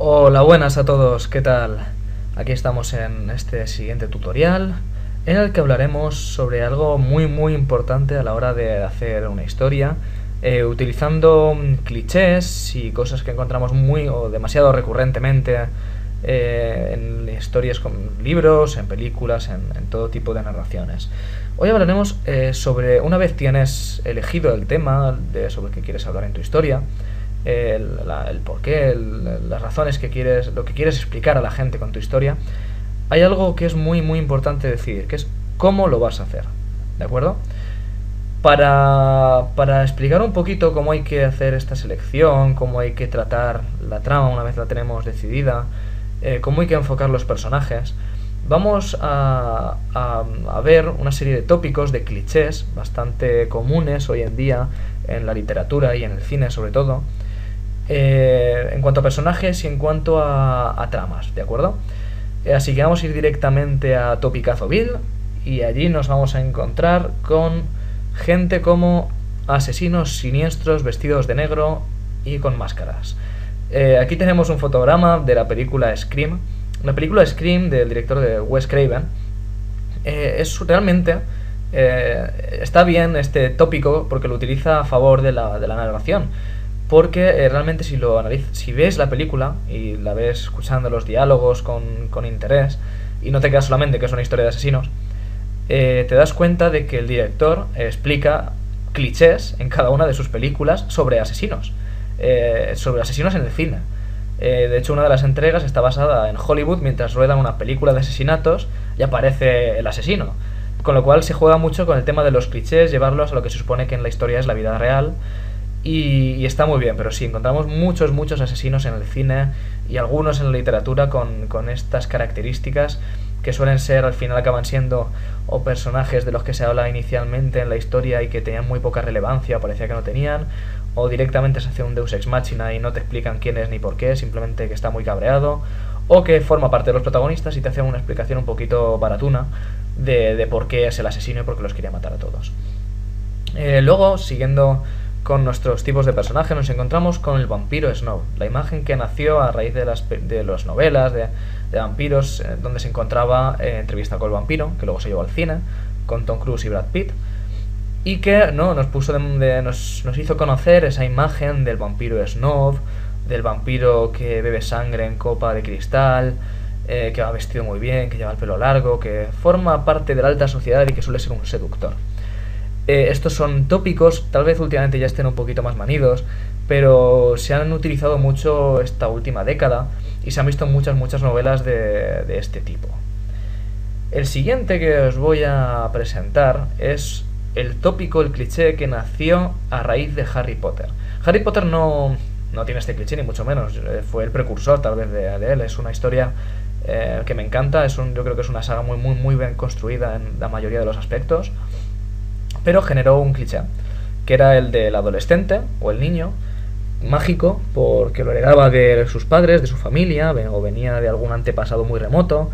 Hola, buenas a todos, ¿qué tal? Aquí estamos en este siguiente tutorial en el que hablaremos sobre algo muy importante a la hora de hacer una historia, utilizando clichés y cosas que encontramos muy o demasiado recurrentemente en historias con libros, en películas, en todo tipo de narraciones. Hoy hablaremos sobre, una vez tienes elegido el tema sobre el que quieres hablar en tu historia, el porqué, las razones que quieres, lo que quieres explicar a la gente con tu historia, hay algo que es muy importante decidir, que es cómo lo vas a hacer, ¿de acuerdo? Para explicar un poquito cómo hay que hacer esta selección, cómo hay que tratar la trama una vez la tenemos decidida, cómo hay que enfocar los personajes, vamos a ver una serie de tópicos, de clichés bastante comunes hoy en día en la literatura y en el cine sobre todo, en cuanto a personajes y en cuanto a tramas, ¿de acuerdo? Así que vamos a ir directamente a Topicazoville y allí nos vamos a encontrar con gente como asesinos siniestros vestidos de negro y con máscaras. Aquí tenemos un fotograma de la película Scream. La película Scream del director de Wes Craven es realmente... está bien este tópico porque lo utiliza a favor de la narración, porque realmente si ves la película y la ves escuchando los diálogos con interés y no te quedas solamente que es una historia de asesinos, te das cuenta de que el director explica clichés en cada una de sus películas sobre asesinos en el cine. De hecho, una de las entregas está basada en Hollywood mientras ruedan una película de asesinatos y aparece el asesino, con lo cual se juega mucho con el tema de los clichés, llevarlos a lo que se supone que en la historia es la vida real. Y está muy bien, pero sí, encontramos muchos asesinos en el cine y algunos en la literatura con estas características que suelen ser, al final acaban siendo o personajes de los que se habla inicialmente en la historia y que tenían muy poca relevancia, parecía que no tenían, o directamente se hace un Deus Ex Machina y no te explican quién es ni por qué, simplemente que está muy cabreado, o que forma parte de los protagonistas y te hacen una explicación un poquito baratuna de por qué es el asesino y por qué los quería matar a todos. Luego, siguiendo con nuestros tipos de personajes, nos encontramos con el vampiro Snow, la imagen que nació a raíz de las novelas de vampiros, donde se encontraba Entrevista con el vampiro, que luego se llevó al cine, con Tom Cruise y Brad Pitt, y que nos hizo conocer esa imagen del vampiro Snow, del vampiro que bebe sangre en copa de cristal, que va vestido muy bien, que lleva el pelo largo, que forma parte de la alta sociedad y que suele ser un seductor. Estos son tópicos, tal vez últimamente ya estén un poquito más manidos, pero se han utilizado mucho esta última década y se han visto muchas novelas de este tipo. El siguiente que os voy a presentar es el tópico, el cliché que nació a raíz de Harry Potter. Harry Potter no tiene este cliché, ni mucho menos, fue el precursor tal vez de él. Es una historia que me encanta, yo creo que es una saga muy bien construida en la mayoría de los aspectos, pero generó un cliché, que era el del adolescente o el niño mágico, porque lo heredaba de sus padres, de su familia, o venía de algún antepasado muy remoto,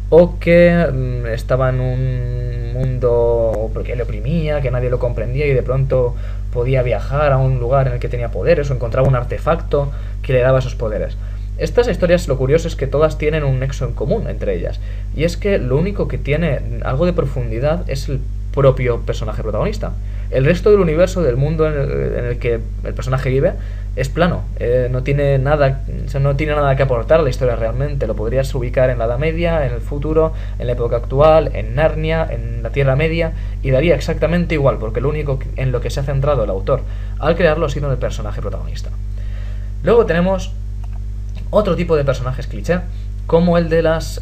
o que estaba en un mundo porque le oprimía, que nadie lo comprendía y de pronto podía viajar a un lugar en el que tenía poderes o encontraba un artefacto que le daba esos poderes. Estas historias, lo curioso es que todas tienen un nexo en común entre ellas, y es que lo único que tiene algo de profundidad es el propio personaje protagonista. El resto del universo, del mundo en el que el personaje vive, es plano, no tiene nada que aportar a la historia realmente. Lo podrías ubicar en la Edad Media, en el futuro, en la época actual, en Narnia, en la Tierra Media, y daría exactamente igual, porque lo único en lo que se ha centrado el autor al crearlo ha sido en el personaje protagonista. Luego tenemos otro tipo de personajes cliché, como el de las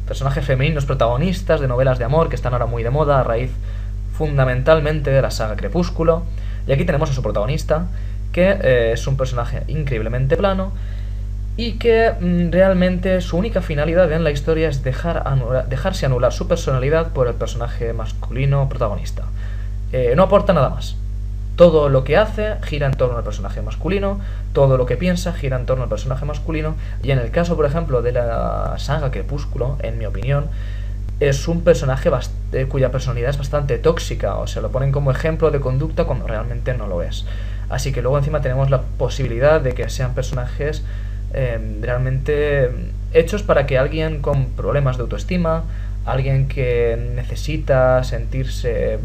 personajes femeninos protagonistas de novelas de amor que están ahora muy de moda a raíz fundamentalmente de la saga Crepúsculo. Y aquí tenemos a su protagonista, que es un personaje increíblemente plano y que realmente su única finalidad en la historia es dejarse anular su personalidad por el personaje masculino protagonista. No aporta nada más. Todo lo que hace gira en torno al personaje masculino, todo lo que piensa gira en torno al personaje masculino, y en el caso, por ejemplo, de la saga Crepúsculo, en mi opinión, es un personaje cuya personalidad es bastante tóxica, o se lo ponen como ejemplo de conducta cuando realmente no lo es. Así que luego encima tenemos la posibilidad de que sean personajes realmente hechos para que alguien con problemas de autoestima, alguien que necesita sentirse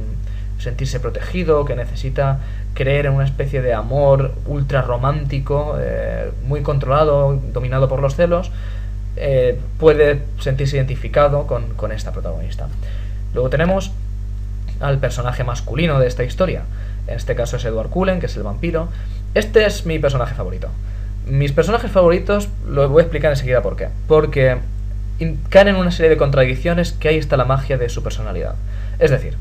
protegido, que necesita creer en una especie de amor ultra romántico, muy controlado, dominado por los celos, puede sentirse identificado con esta protagonista. Luego tenemos al personaje masculino de esta historia. En este caso es Edward Cullen, que es el vampiro. Este es mi personaje favorito. Mis personajes favoritos los voy a explicar enseguida por qué. Porque caen en una serie de contradicciones que ahí está la magia de su personalidad. Es decir,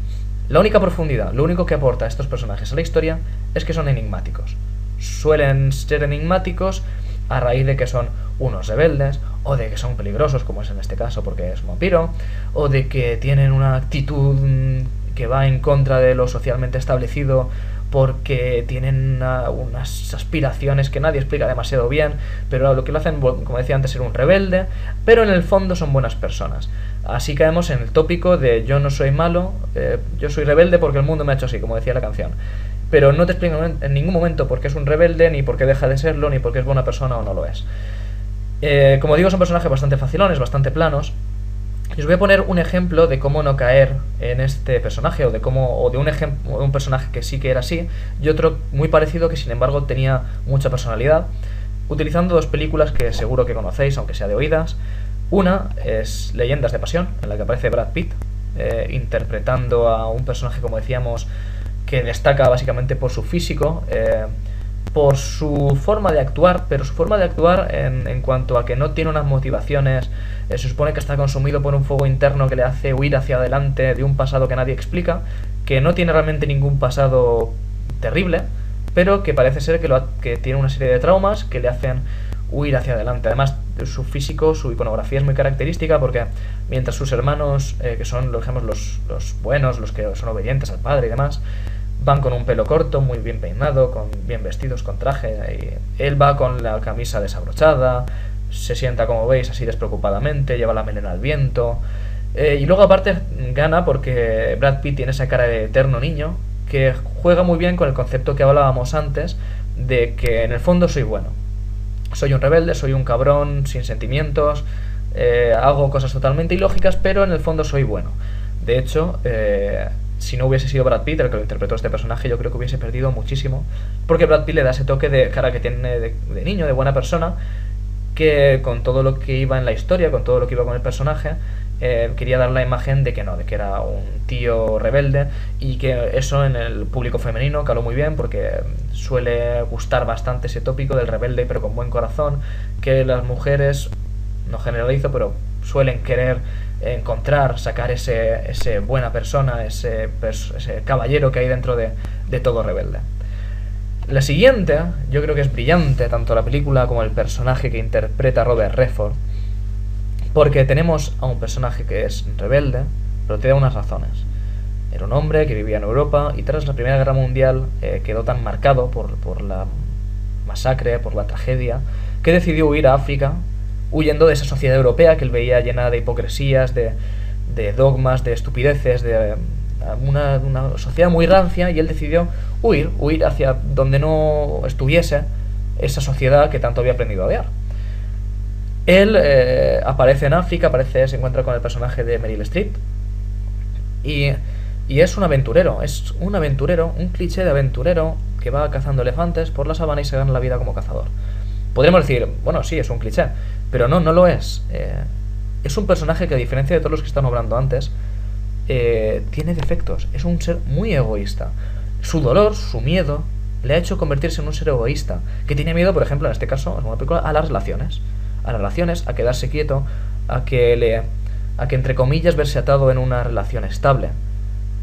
la única profundidad, lo único que aporta a estos personajes a la historia es que son enigmáticos. Suelen ser enigmáticos a raíz de que son unos rebeldes, o de que son peligrosos, como es en este caso porque es un vampiro, o de que tienen una actitud que va en contra de lo socialmente establecido porque tienen unas aspiraciones que nadie explica demasiado bien, pero lo que lo hacen, como decía antes, ser un rebelde, pero en el fondo son buenas personas. Así caemos en el tópico de yo no soy malo, yo soy rebelde porque el mundo me ha hecho así, como decía la canción. Pero no te explican en ningún momento por qué es un rebelde, ni por qué deja de serlo, ni por qué es buena persona o no lo es. Como digo, son personajes bastante facilones, bastante planos. Y os voy a poner un ejemplo de cómo no caer en este personaje, o de un personaje que sí que era así, y otro muy parecido que sin embargo tenía mucha personalidad, utilizando dos películas que seguro que conocéis, aunque sea de oídas. Una es Leyendas de Pasión, en la que aparece Brad Pitt, interpretando a un personaje, como decíamos, que destaca básicamente por su físico, por su forma de actuar, pero su forma de actuar en cuanto a que no tiene unas motivaciones, se supone que está consumido por un fuego interno que le hace huir hacia adelante de un pasado que nadie explica, que no tiene realmente ningún pasado terrible, pero que parece ser que tiene una serie de traumas que le hacen huir hacia adelante. Además, su físico, su iconografía es muy característica porque mientras sus hermanos, que son los buenos, los que son obedientes al padre y demás, van con un pelo corto, muy bien peinado, bien vestidos, con traje, y él va con la camisa desabrochada, se sienta, como veis, así despreocupadamente, lleva la melena al viento, y luego aparte gana porque Brad Pitt tiene esa cara de eterno niño que juega muy bien con el concepto que hablábamos antes de que en el fondo soy bueno, soy un rebelde, soy un cabrón sin sentimientos, hago cosas totalmente ilógicas, pero en el fondo soy bueno. De hecho, si no hubiese sido Brad Pitt el que lo interpretó este personaje, yo creo que hubiese perdido muchísimo, porque Brad Pitt le da ese toque de cara que tiene de niño, de buena persona, que con todo lo que iba en la historia, con todo lo que iba con el personaje, quería dar la imagen de que no, de que era un tío rebelde, y que eso en el público femenino caló muy bien porque suele gustar bastante ese tópico del rebelde pero con buen corazón, que las mujeres, no generalizo, pero suelen querer encontrar, sacar ese buena persona, ese caballero que hay dentro de todo rebelde. La siguiente, yo creo que es brillante, tanto la película como el personaje que interpreta Robert Redford, porque tenemos a un personaje que es rebelde, pero tiene unas razones. Era un hombre que vivía en Europa y tras la Primera Guerra Mundial quedó tan marcado por la masacre, por la tragedia, que decidió huir a África, huyendo de esa sociedad europea que él veía llena de hipocresías, de dogmas, de estupideces, de una sociedad muy rancia, y él decidió huir hacia donde no estuviese esa sociedad que tanto había aprendido a odiar. Él aparece en África, se encuentra con el personaje de Meryl Streep, y es un aventurero, un cliché de aventurero que va cazando elefantes por la sabana y se gana la vida como cazador. Podríamos decir, bueno, sí, es un cliché, pero no lo es. Es un personaje que, a diferencia de todos los que están hablando antes, tiene defectos. Es un ser muy egoísta. Su dolor, su miedo, le ha hecho convertirse en un ser egoísta, que tiene miedo, por ejemplo, en este caso, en una película, a las relaciones, a quedarse quieto, a que entre comillas verse atado en una relación estable.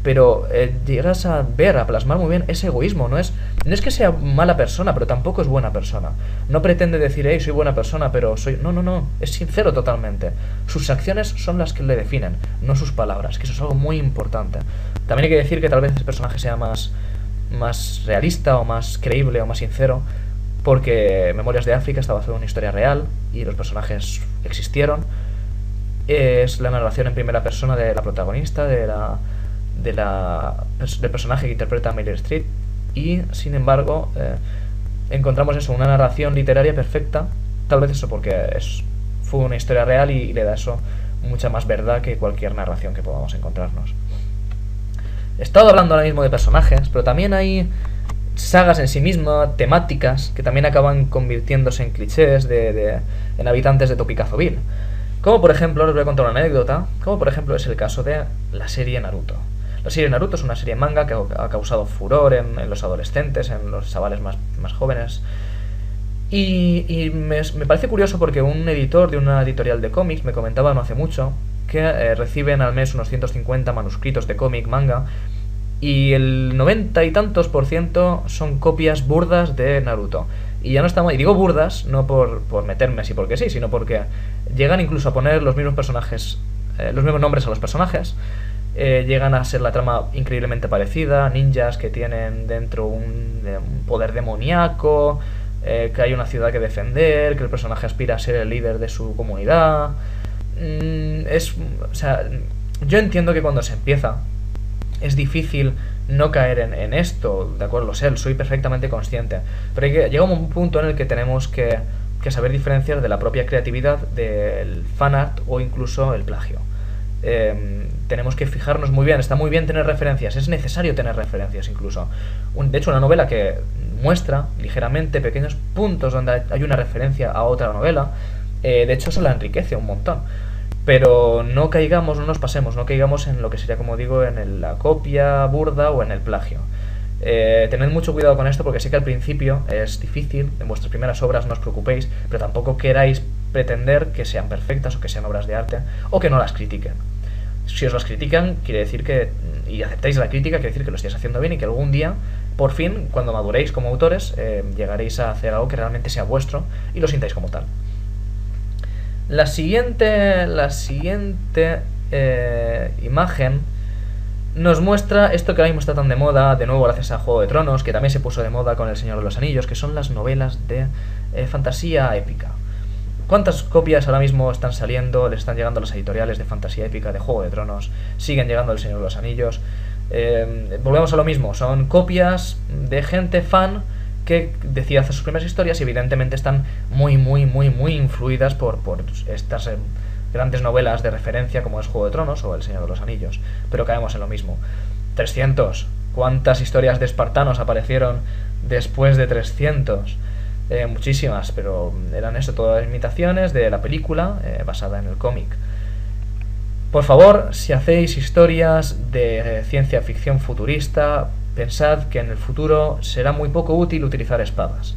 Pero llegas a plasmar muy bien ese egoísmo. No es que sea mala persona, pero tampoco es buena persona. No pretende decir, hey, soy buena persona, pero soy... No, es sincero totalmente. Sus acciones son las que le definen, no sus palabras, que eso es algo muy importante. También hay que decir que tal vez el personaje sea más realista, o más creíble, o más sincero, porque Memorias de África está basado en una historia real, y los personajes existieron. Es la narración en primera persona de la protagonista, del personaje que interpreta a Meryl Streep, y sin embargo encontramos eso, una narración literaria perfecta, tal vez eso porque fue una historia real y le da eso mucha más verdad que cualquier narración que podamos encontrarnos. He estado hablando ahora mismo de personajes, pero también hay sagas en sí mismas, temáticas, que también acaban convirtiéndose en clichés en habitantes de Topikazoville. Como por ejemplo, os voy a contar una anécdota, como por ejemplo es el caso de la serie Naruto. La serie Naruto es una serie manga que ha causado furor en los adolescentes, en los chavales más jóvenes. Y me parece curioso porque un editor de una editorial de cómics me comentaba no hace mucho que reciben al mes unos 150 manuscritos de cómic, manga, y el 90 y tantos % son copias burdas de Naruto. Y ya no estamos, y digo burdas, no por meterme así porque sí, sino porque llegan incluso a poner los mismos personajes, los mismos nombres a los personajes. Llegan a ser la trama increíblemente parecida, ninjas que tienen dentro un poder demoníaco, que hay una ciudad que defender, que el personaje aspira a ser el líder de su comunidad. O sea, yo entiendo que cuando se empieza es difícil no caer en esto, de acuerdo, lo sé, soy perfectamente consciente, pero llega un punto en el que tenemos que saber diferenciar de la propia creatividad del fanart o incluso el plagio. Tenemos que fijarnos muy bien, está muy bien tener referencias, es necesario tener referencias incluso. De hecho, una novela que muestra ligeramente pequeños puntos donde hay una referencia a otra novela, de hecho eso la enriquece un montón. Pero no caigamos, no nos pasemos, no caigamos en lo que sería, como digo, en la copia burda o en el plagio. Tened mucho cuidado con esto porque sé que al principio es difícil, en vuestras primeras obras no os preocupéis, pero tampoco queráis pretender que sean perfectas o que sean obras de arte o que no las critiquen. Si os las critican, quiere decir y aceptáis la crítica, quiere decir que lo estáis haciendo bien y que algún día, por fin, cuando maduréis como autores, llegaréis a hacer algo que realmente sea vuestro y lo sintáis como tal. La siguiente imagen nos muestra esto que ahora mismo está tan de moda, de nuevo gracias a Juego de Tronos, que también se puso de moda con El Señor de los Anillos, que son las novelas de fantasía épica. ¿Cuántas copias ahora mismo están saliendo, le están llegando a las editoriales de fantasía épica, de Juego de Tronos? Siguen llegando El Señor de los Anillos. Volvemos a lo mismo, son copias de gente fan que decide hacer sus primeras historias y evidentemente están muy influidas por estas grandes novelas de referencia como es Juego de Tronos o El Señor de los Anillos. Pero caemos en lo mismo. 300. ¿Cuántas historias de espartanos aparecieron después de 300? Muchísimas, pero eran eso, todas imitaciones de la película basada en el cómic. Por favor, si hacéis historias de ciencia ficción futurista, pensad que en el futuro será muy poco útil utilizar espadas.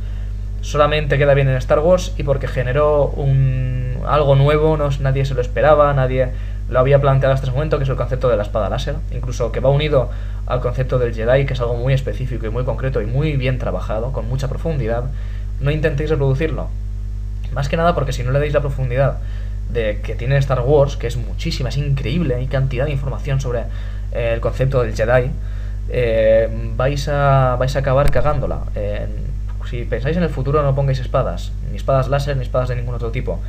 Solamente queda bien en Star Wars y porque generó algo nuevo, nadie se lo esperaba, nadie lo había planteado hasta ese momento, que es el concepto de la espada láser, incluso que va unido al concepto del Jedi, que es algo muy específico y muy concreto y muy bien trabajado, con mucha profundidad. No intentéis reproducirlo, más que nada porque si no le dais la profundidad de que tiene Star Wars, que es muchísima, es increíble, hay cantidad de información sobre el concepto del Jedi, vais a acabar cagándola. Si pensáis en el futuro, no pongáis espadas, ni espadas láser, ni espadas de ningún otro tipo.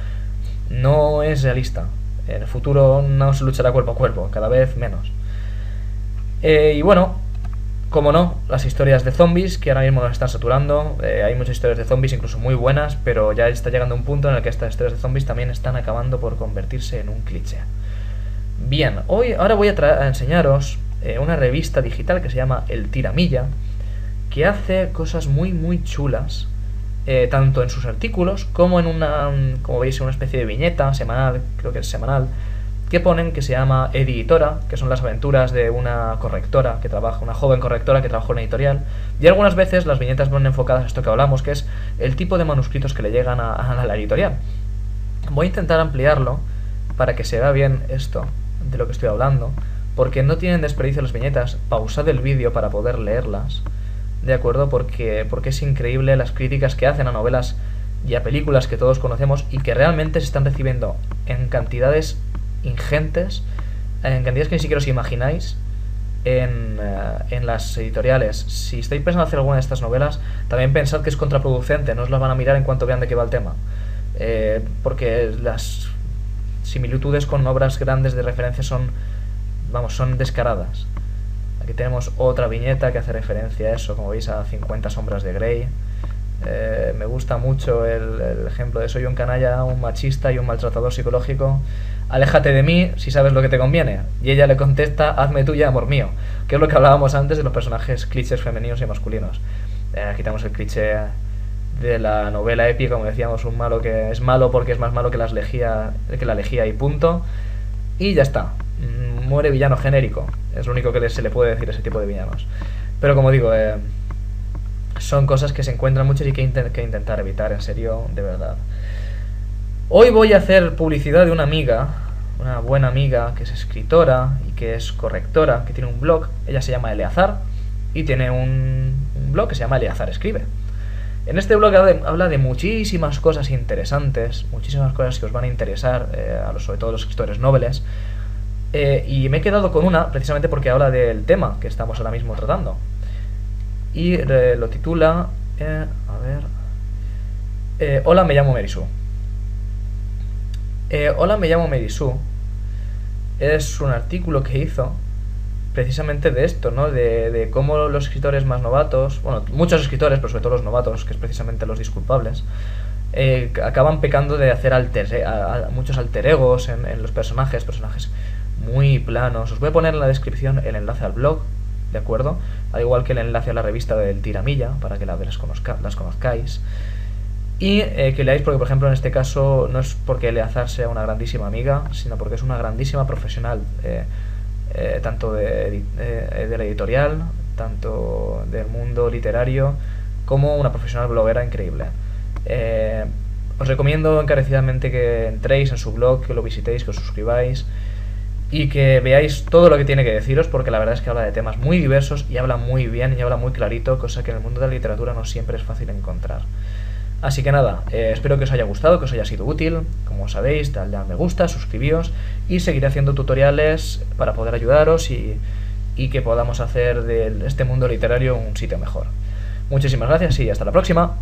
No es realista. En el futuro no se luchará cuerpo a cuerpo, cada vez menos. Y bueno, como no, las historias de zombies, que ahora mismo nos están saturando. Hay muchas historias de zombies, incluso muy buenas, pero ya está llegando un punto en el que estas historias de zombies también están acabando por convertirse en un cliché. Bien, ahora voy a enseñaros una revista digital que se llama El Tiramilla, que hace cosas muy chulas, tanto en sus artículos como en como veis, una especie de viñeta semanal, creo que es semanal, que ponen, que se llama Editora, que son las aventuras de una correctora que trabaja, una joven correctora que trabaja en editorial, y algunas veces las viñetas van enfocadas a esto que hablamos, que es el tipo de manuscritos que le llegan a la editorial. Voy a intentar ampliarlo para que se vea bien esto de lo que estoy hablando, porque no tienen desperdicio las viñetas. Pausad el vídeo para poder leerlas, ¿de acuerdo? Porque es increíble las críticas que hacen a novelas y a películas que todos conocemos y que realmente se están recibiendo en cantidades ingentes, en cantidades que ni siquiera os imagináis en las editoriales. Si estáis pensando en hacer alguna de estas novelas, también pensad que es contraproducente, no os las van a mirar en cuanto vean de qué va el tema, porque las similitudes con obras grandes de referencia son descaradas. Aquí tenemos otra viñeta que hace referencia a eso, como veis, a 50 sombras de Grey. Me gusta mucho el ejemplo de soy un canalla, un machista y un maltratador psicológico. Aléjate de mí si sabes lo que te conviene. Y ella le contesta, hazme tuya, amor mío. Que es lo que hablábamos antes de los personajes clichés femeninos y masculinos. Aquí tenemos el cliché de la novela épica, como decíamos, un malo que es malo porque es más malo que la lejía y punto. Y ya está. Muere villano genérico. Es lo único que se le puede decir a ese tipo de villanos. Pero como digo, son cosas que se encuentran muchas y que intentar evitar, en serio, de verdad. Hoy voy a hacer publicidad de una amiga, una buena amiga que es escritora y que es correctora, que tiene un blog. Ella se llama Eleazar y tiene un blog que se llama Eleazar Escribe. En este blog habla de muchísimas cosas interesantes, muchísimas cosas que os van a interesar, sobre todo a los escritores nobles. Y me he quedado con una precisamente porque habla del tema que estamos ahora mismo tratando. Y lo titula... Hola, me llamo Merisu. Hola, me llamo Merisu es un artículo que hizo precisamente de esto, ¿no? De cómo los escritores más novatos, bueno, muchos escritores, pero sobre todo los novatos, que es precisamente los disculpables, acaban pecando de hacer muchos alter egos en los personajes muy planos. Os voy a poner en la descripción el enlace al blog, ¿de acuerdo? Al igual que el enlace a la revista del Tiramilla, para que las conozcáis. Y que leáis porque, por ejemplo, en este caso no es porque Eleazar sea una grandísima amiga, sino porque es una grandísima profesional, tanto de la editorial, tanto del mundo literario, como una profesional bloguera increíble. Os recomiendo encarecidamente que entréis en su blog, que lo visitéis, que os suscribáis y que veáis todo lo que tiene que deciros, porque la verdad es que habla de temas muy diversos y habla muy bien y habla muy clarito, cosa que en el mundo de la literatura no siempre es fácil encontrar. Así que nada, espero que os haya gustado, que os haya sido útil. Como sabéis, dadle a me gusta, suscribíos y seguiré haciendo tutoriales para poder ayudaros y que podamos hacer de este mundo literario un sitio mejor. Muchísimas gracias y hasta la próxima.